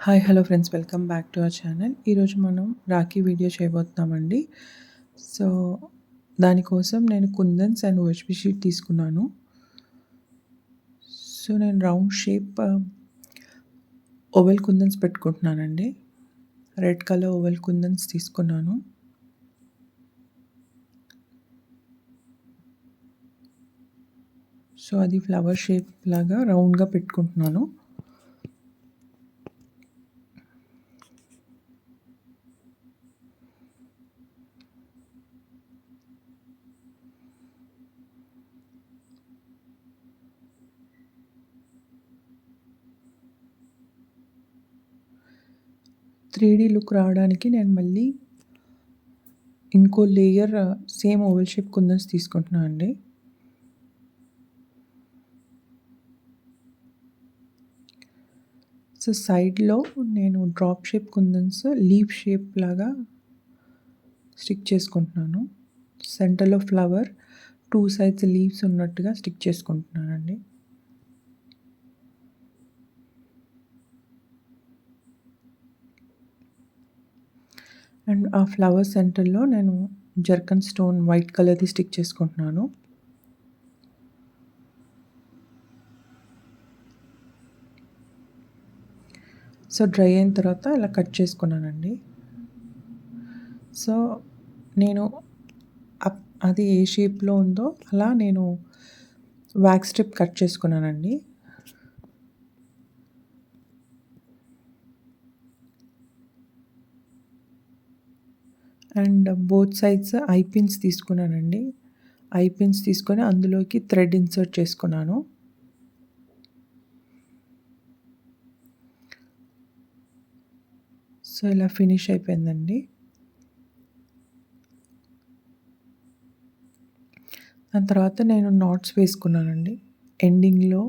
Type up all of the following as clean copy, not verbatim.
Hi hello friends, welcome back to our channel. ఈరోజు మనం Rakhi video చేయబోతున్నామండి. So దానికోసం నేను కుందన్స్ అండ్ ఓఎచ్‌పి షీట్ తీసుకున్నాను. సో నేను రౌండ్ షేప్ ఓవెల్ కుందన్స్ పెట్టుకుంటున్నానండి. రెడ్ కలర్ ఓవెల్ కుందన్స్ తీసుకున్నాను. సో అది ఫ్లవర్ షేప్ లాగా రౌండ్గా పెట్టుకుంటున్నాను. త్రీడీ లుక్ రావడానికి నేను మళ్ళీ ఇంకో లేయర్ సేమ్ ఓవెల్ షేప్ కుందన్స్ తీసుకుంటున్నాను అండి. సో సైడ్లో నేను డ్రాప్ షేప్ కుందన్స్ లీఫ్ షేప్ లాగా స్టిక్ చేసుకుంటున్నాను. సెంటర్లో ఫ్లవర్, 2 సైడ్స్ లీవ్స్ ఉన్నట్టుగా స్టిక్ చేసుకుంటున్నానండి. అండ్ ఆ ఫ్లవర్ సెంటర్లో నేను జర్కన్ స్టోన్ వైట్ కలర్‌ది స్టిక్ చేసుకుంటున్నాను. సో డ్రై అయిన తర్వాత ఇలా కట్ చేసుకున్నానండి. సో నేను అది ఏ షేప్‌లో ఉందో అలా నేను వ్యాక్స్ స్ట్రిప్ కట్ చేసుకున్నానండి. And both sides I pins తీసుకున్నానండి. ఐ పిన్స్ తీసుకొని అందులోకి థ్రెడ్ ఇన్సర్ట్ చేసుకున్నాను. సో ఇలా ఫినిష్ అయిపోయిందండి. దాని తర్వాత నేను నాట్స్ వేసుకున్నానండి ఎండింగ్‌లో.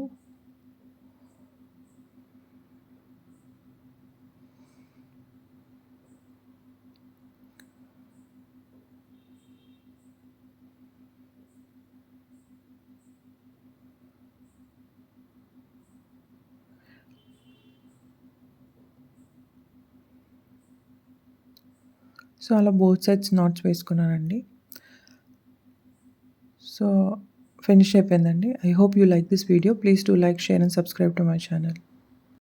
సో అలా బోత్ సైడ్స్ నాట్స్ వేసుకున్నానండి. సో ఫినిష్ అయిపోయిందండి. I hope you like this video. Please do like, share and subscribe to my channel.